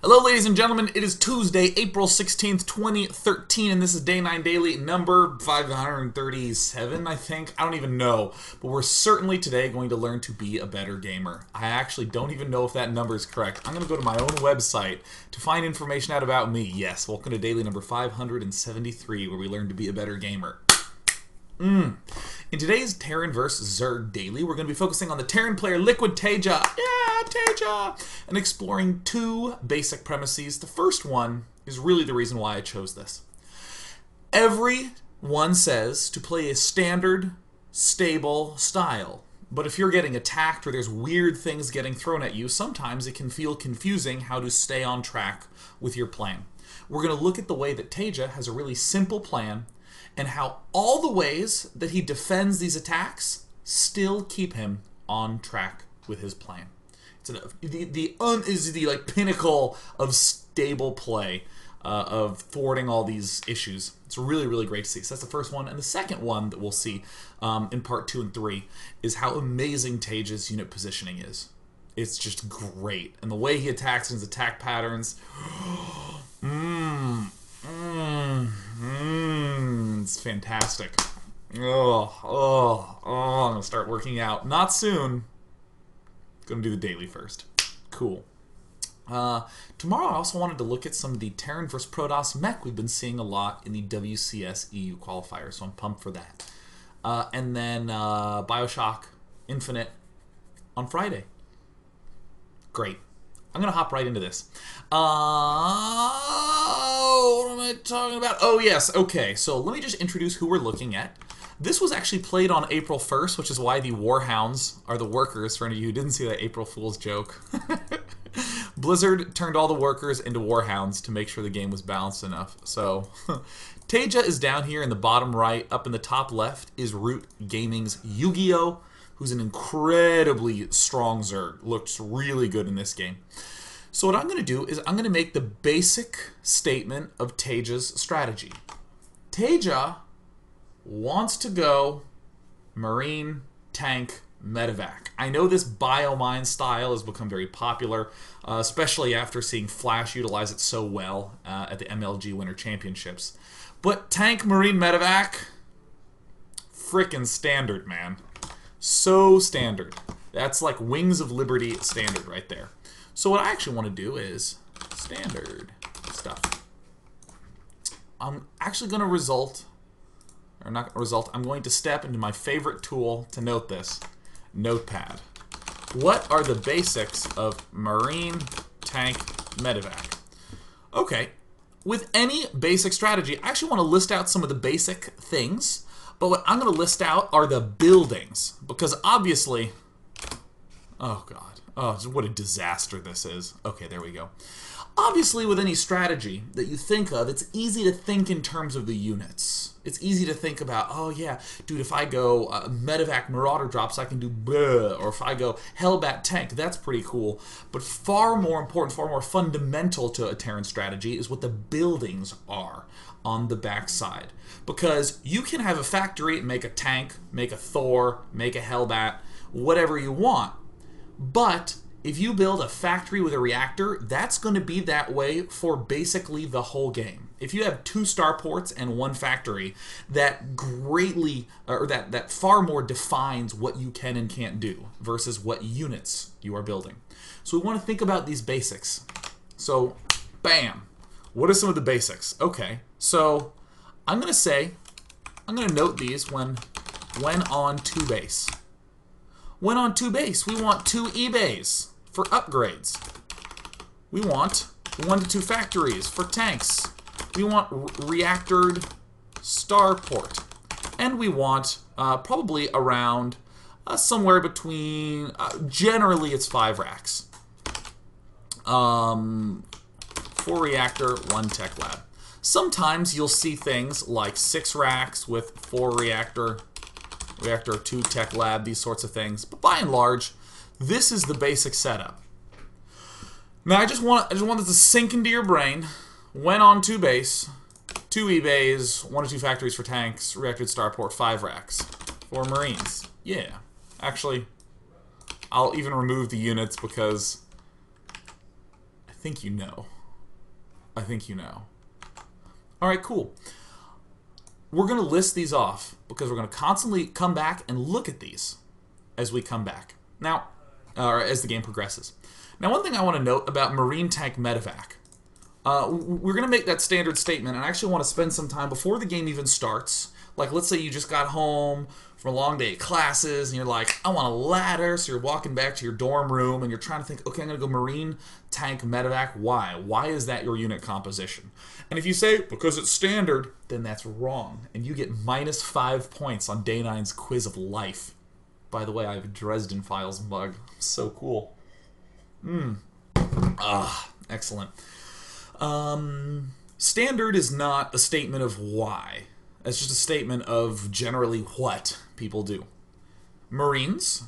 Hello ladies and gentlemen, it is Tuesday, April 16th, 2013, and this is Day 9 Daily, number 537, I think. I don't even know, but we're certainly today going to learn to be a better gamer. I actually don't even know if that number is correct. I'm going to go to my own website to find information out about me. Yes, welcome to Daily number 573, where we learn to be a better gamer. In today's Terran vs. Zerg Daily, we're going to be focusing on the Terran player LiquidTaeJa, TaeJa, and exploring two basic premises. The first one is really the reason why I chose this. Everyone says to play a standard, stable style. But if you're getting attacked or there's weird things getting thrown at you, sometimes it can feel confusing how to stay on track with your plan. We're going to look at the way that TaeJa has a really simple plan and how all the ways that he defends these attacks still keep him on track with his plan. It's the pinnacle of stable play, of thwarting all these issues. It's really, really great to see. So that's the first one. And the second one that we'll see in part 2 and 3 is how amazing TaeJa's unit positioning is. It's just great. And the way he attacks and his attack patterns, it's fantastic. I'm gonna start working out. Not soon. Gonna do the daily first. Cool. Tomorrow I also wanted to look at some of the Terran vs. Protoss mech we've been seeing a lot in the WCS EU qualifier, so I'm pumped for that. And then Bioshock Infinite on Friday. Great. I'm gonna hop right into this. What am I talking about? Oh yes, okay, so let me just introduce who we're looking at. This was actually played on April 1st, which is why the Warhounds are the workers, for any of you who didn't see that April Fool's joke. Blizzard turned all the workers into Warhounds to make sure the game was balanced enough. So, TaeJa is down here in the bottom right. Up in the top left is Root Gaming's Yu-Gi-Oh!, who's an incredibly strong Zerg. Looks really good in this game. So what I'm going to do is I'm going to make the basic statement of TaeJa's strategy. TaeJa wants to go Marine, Tank, Medevac. I know this biomine style has become very popular, especially after seeing Flash utilize it so well at the MLG Winter Championships. But Tank, Marine, Medevac, frickin' standard, man. So standard. That's like Wings of Liberty standard right there. So what I actually want to do is standard stuff. I'm actually going to I'm going to step into my favorite tool to note this, Notepad. What are the basics of Marine, Tank, Medevac? Okay, with any basic strategy, I actually want to list out some of the basic things, but what I'm going to list out are the buildings, because obviously, oh god. Oh, what a disaster this is. Okay, there we go. Obviously, with any strategy that you think of, it's easy to think in terms of the units. It's easy to think about, oh yeah, dude, if I go Medevac Marauder drops, I can do bleh, or if I go Hellbat Tank, that's pretty cool. But far more important, far more fundamental to a Terran strategy is what the buildings are on the backside. Because you can have a factory and make a tank, make a Thor, make a Hellbat, whatever you want. But if you build a factory with a reactor, that's going to be that way for basically the whole game. If you have 2 starports and 1 factory, that greatly, or that far more defines what you can and can't do versus what units you are building. So we want to think about these basics. So, bam. What are some of the basics? Okay, so I'm going to note these when on 2 base. When on 2 base, we want 2 E-bays for upgrades. We want 1 to 2 factories for tanks. We want reactored starport. And we want probably around somewhere between, generally it's 5 racks. 4 reactor, 1 tech lab. Sometimes you'll see things like 6 racks with 4 reactor, 2 tech lab, these sorts of things. But by and large, this is the basic setup. Now I just want this to sink into your brain. When on 2 base, 2 E-bays, 1 to 2 factories for tanks, reactored starport, 5 racks. 4 Marines. Yeah. Actually, I'll even remove the units because I think you know. I think you know. Alright, cool. We're going to list these off because we're going to constantly come back and look at these as we come back. Now, or as the game progresses. Now, one thing I want to note about Marine Tank Medevac. We're going to make that standard statement, and I actually want to spend some time before the game even starts. Like, let's say you just got home from a long day of classes, and you're like, I want a ladder, so you're walking back to your dorm room, and you're trying to think, okay, I'm going to go Marine Tank Medevac. Why? Why is that your unit composition? And if you say, because it's standard, then that's wrong, and you get -5 points on Day 9's Quiz of Life. By the way, I have a Dresden Files mug. So cool. Excellent. Standard is not a statement of why. It's just a statement of generally what people do. Marines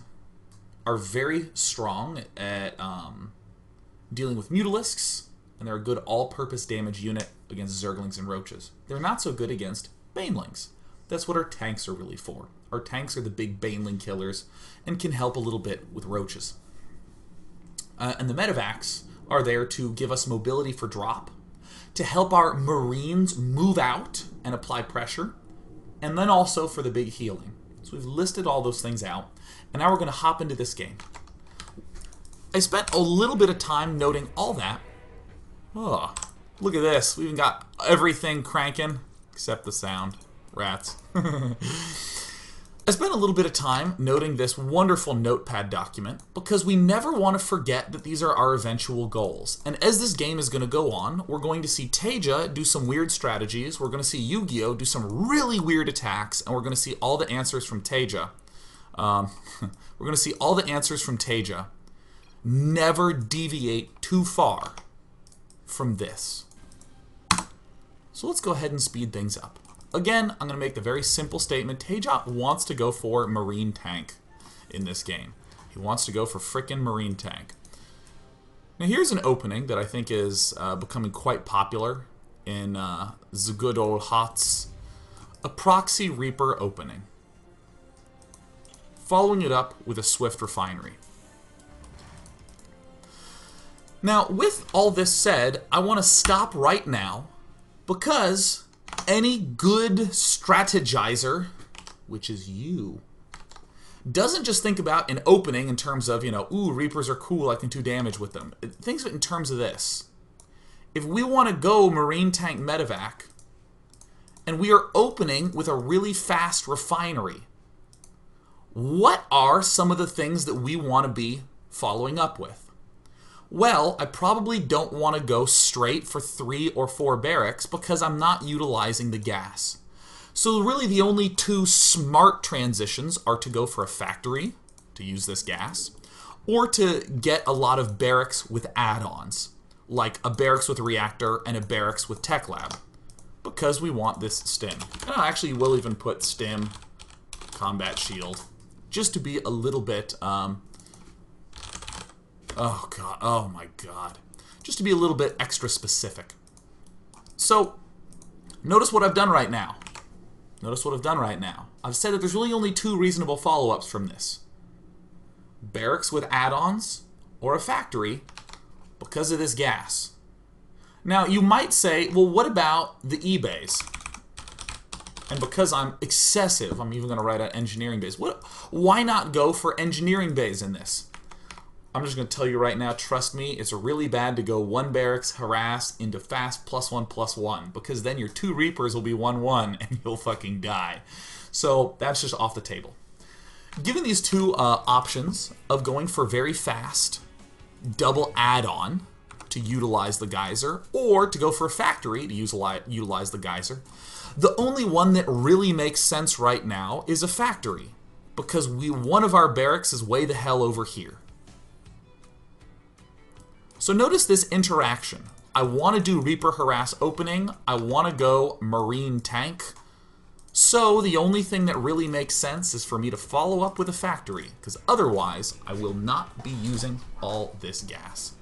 are very strong at dealing with mutalisks, and they're a good all-purpose damage unit against zerglings and roaches. They're not so good against banelings. That's what our tanks are really for. Our tanks are the big baneling killers and can help a little bit with roaches. And the medevacs are there to give us mobility for drop, to help our Marines move out and apply pressure, and then also for the big healing. So we've listed all those things out, and now we're going to hop into this game. I spent a little bit of time noting all that. Oh, look at this. We even got everything cranking, except the sound. Rats. I spent a little bit of time noting this wonderful notepad document because we never want to forget that these are our eventual goals. And as this game is going to go on, we're going to see TaeJa do some weird strategies, we're going to see Yu-Gi-Oh! Do some really weird attacks, and we're going to see all the answers from TaeJa. We're going to see all the answers from TaeJa. Never deviate too far from this. So let's go ahead and speed things up. Again, I'm going to make the very simple statement. TaeJa wants to go for Marine Tank in this game. He wants to go for frickin' Marine Tank. Now here's an opening that I think is becoming quite popular in the good old HOTS. A Proxy Reaper opening. Following it up with a Swift Refinery. Now, with all this said, I want to stop right now because any good strategizer, which is you, doesn't just think about an opening in terms of, you know, ooh, Reapers are cool, I can do damage with them. It thinks of it in terms of this. If we want to go Marine Tank Medevac, and we are opening with a really fast refinery, what are some of the things that we want to be following up with? Well, I probably don't want to go straight for 3 or 4 barracks because I'm not utilizing the gas. So really the only two smart transitions are to go for a factory to use this gas, or to get a lot of barracks with add-ons, like a barracks with a reactor and a barracks with tech lab, because we want this stim. And I actually will even put stim, combat shield, just to be a little bit... oh god, oh my god. Just to be a little bit extra specific. So, notice what I've done right now. Notice what I've done right now. I've said that there's really only 2 reasonable follow-ups from this. Barracks with add-ons, or a factory, because of this gas. Now, you might say, well, what about the E-bays? And because I'm excessive, I'm even going to write out engineering bays. Why not go for engineering bays in this? I'm just going to tell you right now, trust me, it's really bad to go 1 barracks, harass, into fast +1/+1, because then your 2 Reapers will be 1/1 and you'll fucking die. So that's just off the table. Given these 2 options of going for very fast, double add-on to utilize the geyser, or to go for a factory to utilize the geyser, the only one that really makes sense right now is a factory, because one of our barracks is way the hell over here. So notice this interaction. I want to do Reaper Harass opening. I want to go Marine Tank. So the only thing that really makes sense is for me to follow up with a factory, because otherwise I will not be using all this gas.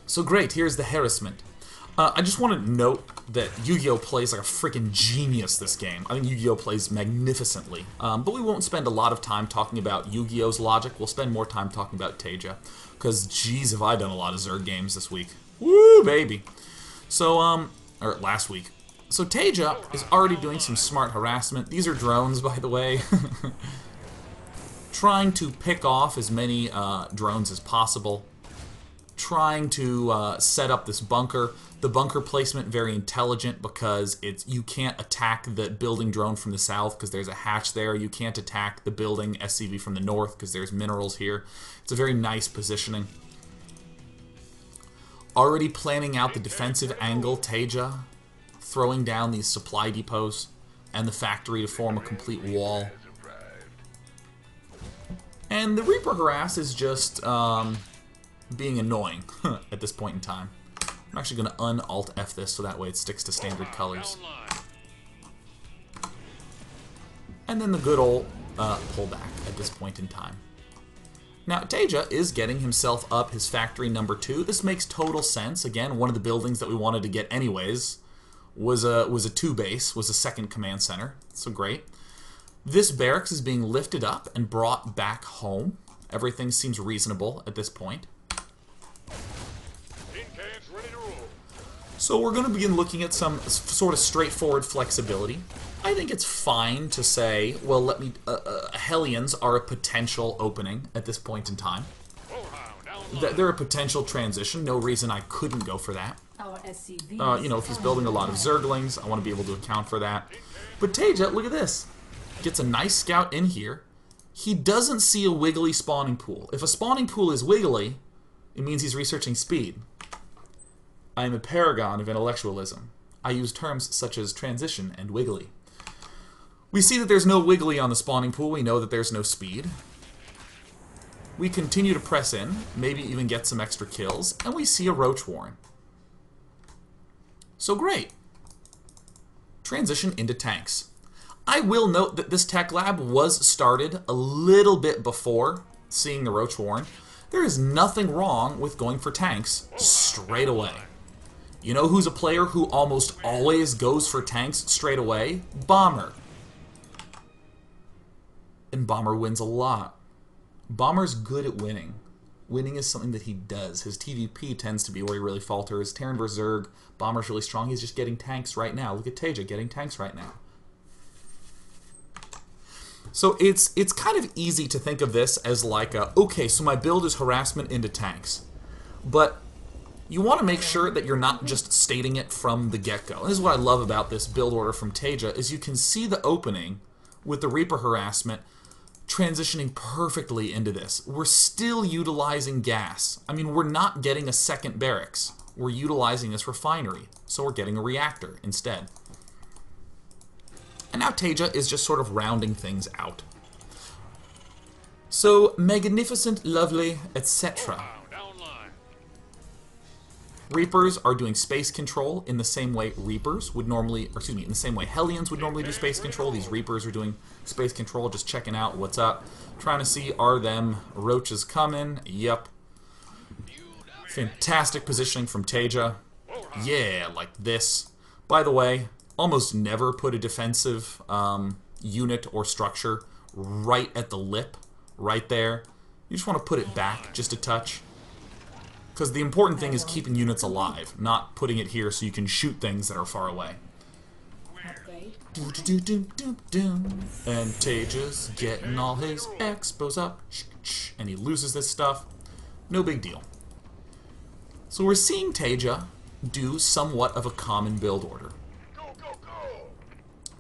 So great, here's the harassment. I just want to note that Yu-Gi-Oh! Plays like a freaking genius this game. I think Yu-Gi-Oh! Plays magnificently. But we won't spend a lot of time talking about Yu-Gi-Oh!'s logic. We'll spend more time talking about TaeJa. Because, geez, have I done a lot of Zerg games this week. Woo, baby. So, or last week. So TaeJa is already doing some smart harassment. These are drones, by the way. Trying to pick off as many drones as possible. Trying to set up this bunker. The bunker placement very intelligent because you can't attack the building drone from the south because there's a hatch there. You can't attack the building SCV from the north because there's minerals here. It's a very nice positioning. Already planning out the defensive angle, TaeJa, throwing down these supply depots and the factory to form a complete wall. And the Reaper harass is just being annoying at this point in time. I'm actually going to un-alt-F this so that way it sticks to standard colors. And then the good old pullback at this point in time. Now, TaeJa is getting himself up his factory number 2. This makes total sense. Again, one of the buildings that we wanted to get anyways was a 2 base, was a second command center. So great. This barracks is being lifted up and brought back home. Everything seems reasonable at this point. So we're going to begin looking at some sort of straightforward flexibility. I think it's fine to say, well, Hellions are a potential opening at this point in time. They're a potential transition. No reason I couldn't go for that. You know, if he's building a lot of Zerglings, I want to be able to account for that. But TaeJa, look at this. Gets a nice scout in here. He doesn't see a wiggly spawning pool. If a spawning pool is wiggly, it means he's researching speed. I am a paragon of intellectualism. I use terms such as transition and wiggly. We see that there's no wiggly on the spawning pool. We know that there's no speed. We continue to press in, maybe even get some extra kills, and we see a roach warren. So great. Transition into tanks. I will note that this tech lab was started a little bit before seeing the roach warren. There is nothing wrong with going for tanks straight away. You know who's a player who almost always goes for tanks straight away? Bomber. And Bomber wins a lot. Bomber's good at winning. Winning is something that he does. His TVP tends to be where he really falters. Terran vs. Zerg, Bomber's really strong. He's just getting tanks right now. Look at TaeJa getting tanks right now. So it's kind of easy to think of this as like okay, so my build is harassment into tanks. But you want to make sure that you're not just stating it from the get-go. This is what I love about this build order from TaeJa, is you can see the opening with the Reaper harassment transitioning perfectly into this. We're still utilizing gas. I mean, we're not getting a second barracks. We're utilizing this refinery, so we're getting a reactor instead. And now TaeJa is just sort of rounding things out. So, magnificent, lovely, etc. Reapers are doing space control in the same way Reapers would normally, or excuse me, in the same way Hellions would normally do space control. These Reapers are doing space control, just checking out what's up. Trying to see, are them roaches coming? Yep. Fantastic positioning from TaeJa. Yeah, like this. By the way, almost never put a defensive unit or structure right at the lip, right there. You just want to put it back just a touch. Because the important thing is keeping units alive, not putting it here so you can shoot things that are far away. And TaeJa's getting all his expos up, and he loses this stuff. No big deal. So we're seeing TaeJa do somewhat of a common build order.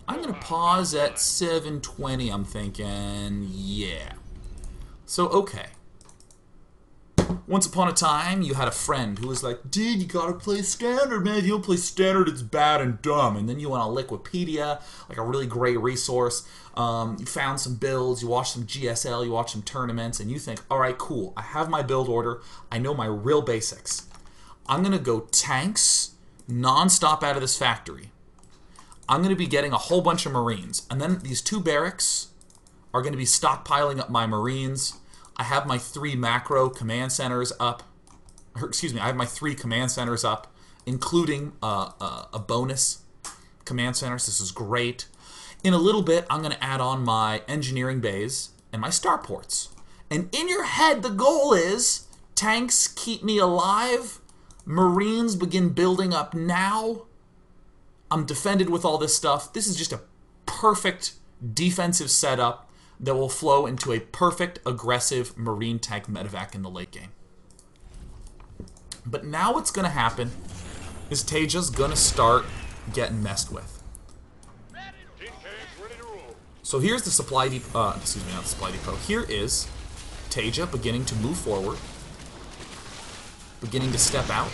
I'm going to pause at 720, I'm thinking, yeah. So, okay. Once upon a time, you had a friend who was like, dude, you gotta play standard, man. If you don't play standard, it's bad and dumb. And then you went on LiquidTaeJa, like a really great resource. You found some builds, you watched some GSL, you watched some tournaments, and you think, alright, cool. I have my build order. I know my real basics. I'm gonna go tanks non-stop out of this factory. I'm gonna be getting a whole bunch of Marines. And then these 2 barracks are gonna be stockpiling up my Marines. I have my 3 macro command centers up, or excuse me, I have my 3 command centers up, including a bonus command centers. This is great. In a little bit, I'm going to add on my engineering bays and my starports. And in your head, the goal is tanks keep me alive, Marines begin building up now. I'm defended with all this stuff. This is just a perfect defensive setup that will flow into a perfect aggressive Marine tank medevac in the late game. But now what's going to happen is TaeJa's going to start getting messed with. So here's the supply depot, excuse me, not the supply depot. Here is TaeJa beginning to move forward, beginning to step out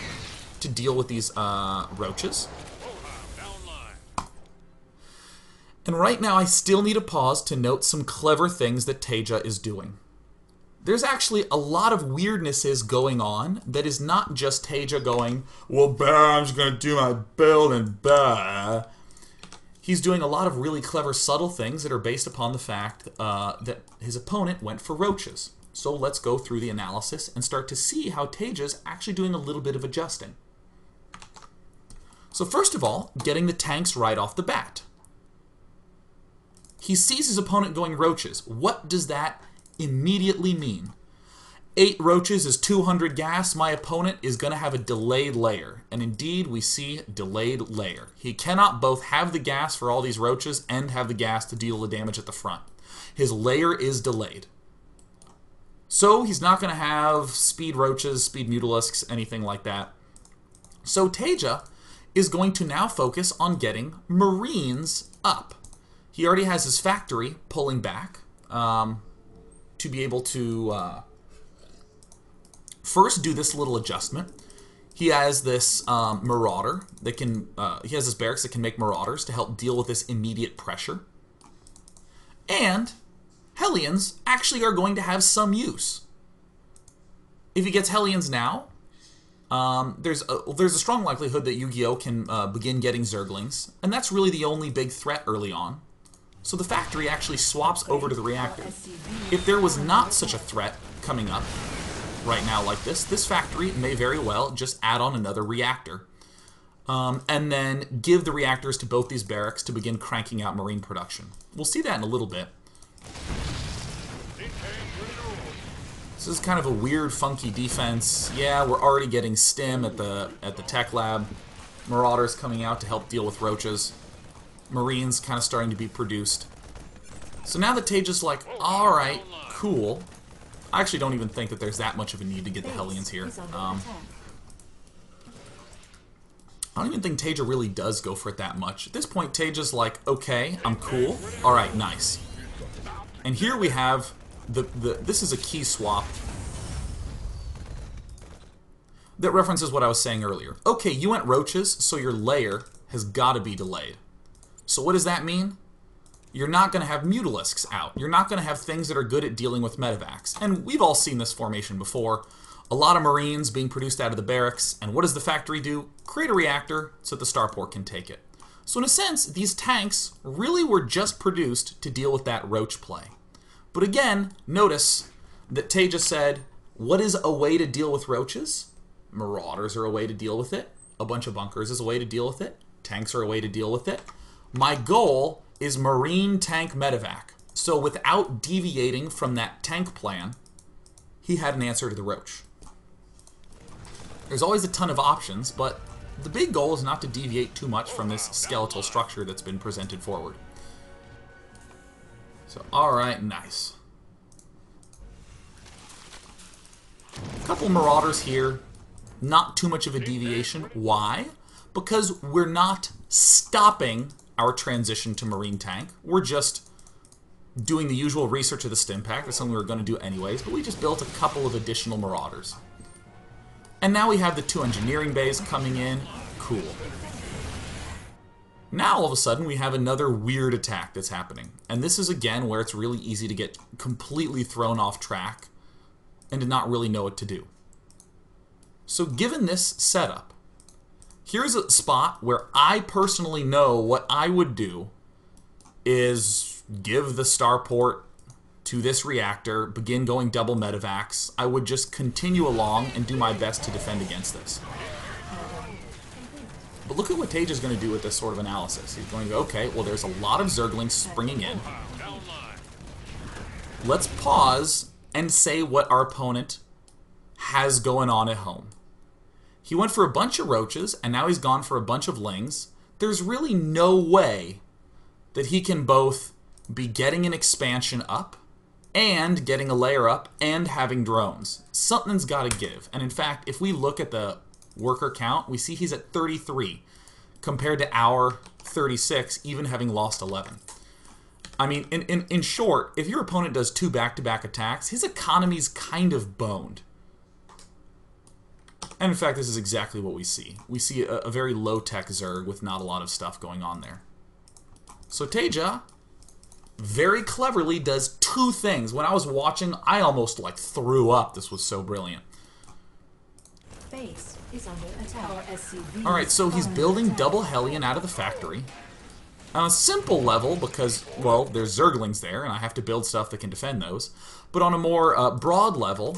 to deal with these roaches. And right now I still need a pause to note some clever things that TaeJa is doing. There's actually a lot of weirdnesses going on that is not just TaeJa going, well, bah, I'm just going to do my build and bah. He's doing a lot of really clever, subtle things that are based upon the fact that his opponent went for roaches. So let's go through the analysis and start to see how TaeJa's actually doing a little bit of adjusting. So first of all, getting the tanks right off the bat. He sees his opponent going roaches. What does that immediately mean? 8 roaches is 200 gas. My opponent is going to have a delayed layer. And indeed, we see delayed layer. He cannot both have the gas for all these roaches and have the gas to deal the damage at the front. His layer is delayed. So he's not going to have speed roaches, speed mutalisks, anything like that. So TaeJa is going to now focus on getting Marines up. He already has his factory pulling back to be able to first do this little adjustment. He has this marauder that can, he has this barracks that can make marauders to help deal with this immediate pressure. And Hellions actually are going to have some use. If he gets Hellions now, there's a strong likelihood that Yu-Gi-Oh! Can begin getting Zerglings, and that's really the only big threat early on. So the factory actually swaps over to the reactor. If there was not such a threat coming up right now like this factory may very well just add on another reactor. And then give the reactors to both these barracks to begin cranking out Marine production. We'll see that in a little bit. This is kind of a weird, funky defense. Yeah, we're already getting stim at the tech lab. Marauders coming out to help deal with roaches. Marines kind of starting to be produced. So now that TaeJa's like, alright, cool. I actually don't even think that there's that much of a need to get the Hellions here. I don't even think TaeJa really does go for it that much. At this point, TaeJa's like, okay, I'm cool. Alright, nice. And here we have this is a key swap that references what I was saying earlier. Okay, you went roaches, so your layer has got to be delayed. So what does that mean? You're not going to have mutalisks out. You're not going to have things that are good at dealing with medevacs. And we've all seen this formation before. A lot of Marines being produced out of the barracks. And what does the factory do? Create a reactor so that the starport can take it. So in a sense, these tanks really were just produced to deal with that roach play. But again, notice that TaeJa said, what is a way to deal with roaches? Marauders are a way to deal with it. A bunch of bunkers is a way to deal with it. Tanks are a way to deal with it. My goal is Marine tank medevac. So without deviating from that tank plan, he had an answer to the roach. There's always a ton of options, but the big goal is not to deviate too much from this skeletal structure that's been presented forward. So, alright, nice. A couple marauders here. Not too much of a deviation. Why? Because we're not stopping our transition to Marine tank. We're just doing the usual research of the stim pack. That's something we were going to do anyways, but we just built a couple of additional marauders. And now we have the 2 engineering bays coming in. Cool. Now all of a sudden we have another weird attack that's happening. And this is again where it's really easy to get completely thrown off track and to not really know what to do. So given this setup, here's a spot where I personally know what I would do is give the starport to this reactor, begin going double medevacs. I would just continue along and do my best to defend against this. But look at what TaeJa's going to do with this sort of analysis. He's going to go, okay, well, there's a lot of Zerglings springing in. Let's pause and say what our opponent has going on at home. He went for a bunch of roaches, and now he's gone for a bunch of lings. There's really no way that he can both be getting an expansion up and getting a layer up and having drones. Something's got to give. And in fact, if we look at the worker count, we see he's at 33 compared to our 36, even having lost 11. I mean, in short, if your opponent does 2 back-to-back attacks, his economy's kind of boned. And in fact, this is exactly what we see. We see a very low-tech Zerg with not a lot of stuff going on there. So TaeJa very cleverly does 2 things. When I was watching, I almost like threw up. This was so brilliant. Base is under attack. Alright, so he's building double Hellion out of the factory. On a simple level, because, well, there's Zerglings there, and I have to build stuff that can defend those. But on a more broad level,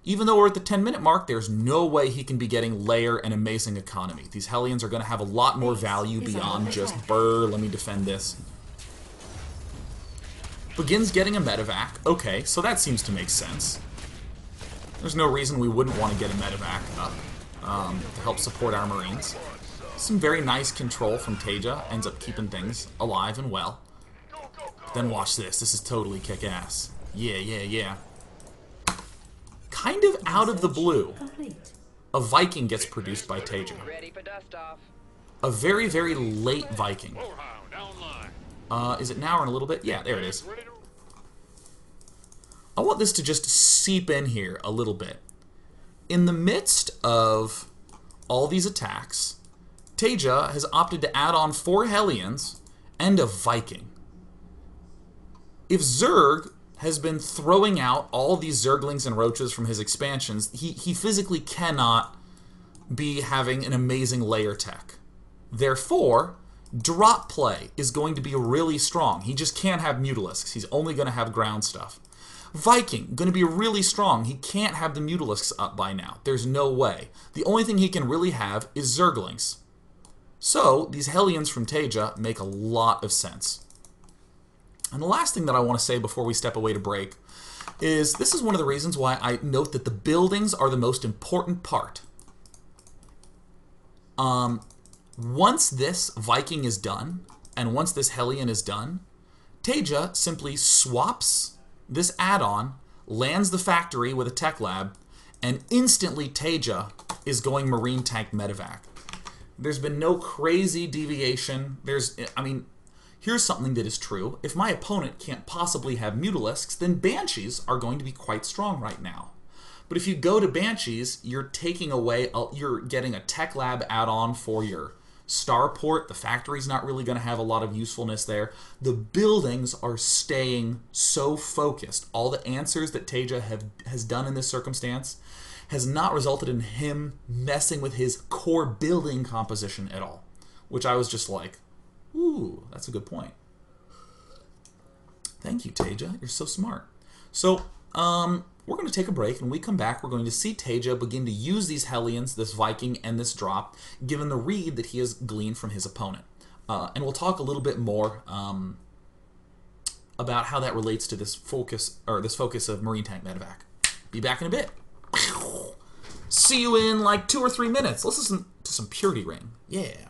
even though we're at the 10-minute mark, there's no way he can be getting layer and amazing economy. These Hellions are going to have a lot more value beyond just, brr, let me defend this. Begins getting a medevac. Okay, so that seems to make sense. There's no reason we wouldn't want to get a medevac up to help support our Marines. Some very nice control from TaeJa. Ends up keeping things alive and well. Then watch this. This is totally kick-ass. Yeah, yeah, yeah. Kind of out of the blue, a Viking gets produced by TaeJa. A very, very late Viking. Is it now or in a little bit? Yeah, there it is. I want this to just seep in here a little bit. In the midst of all these attacks, TaeJa has opted to add on 4 Hellions and a Viking. If Zerg has been throwing out all these Zerglings and Roaches from his expansions, he physically cannot be having an amazing layer tech. Therefore, drop play is going to be really strong. He just can't have Mutalisks. He's only going to have ground stuff. Viking, going to be really strong. He can't have the Mutalisks up by now. There's no way. The only thing he can really have is Zerglings. So, these Hellions from TaeJa make a lot of sense. And the last thing that I want to say before we step away to break is this is one of the reasons why I note that the buildings are the most important part. Once this Viking is done, and once this Hellion is done, TaeJa simply swaps this add-on, lands the factory with a tech lab, and instantly TaeJa is going Marine Tank Medevac. There's been no crazy deviation. Here's something that is true. If my opponent can't possibly have Mutalisks, then Banshees are going to be quite strong right now. But if you go to Banshees, you're taking away, you're getting a tech lab add-on for your starport. The factory's not really going to have a lot of usefulness there. The buildings are staying so focused. All the answers that TaeJa has done in this circumstance has not resulted in him messing with his core building composition at all. Which I was just like, ooh, that's a good point. Thank you, TaeJa. You're so smart. So, we're going to take a break, and when we come back, we're going to see TaeJa begin to use these Hellions, this Viking, and this drop, given the read that he has gleaned from his opponent. And we'll talk a little bit more about how that relates to this focus of Marine Tank Medevac. Be back in a bit. See you in like 2 or 3 minutes. Let's listen to some Purity Ring. Yeah.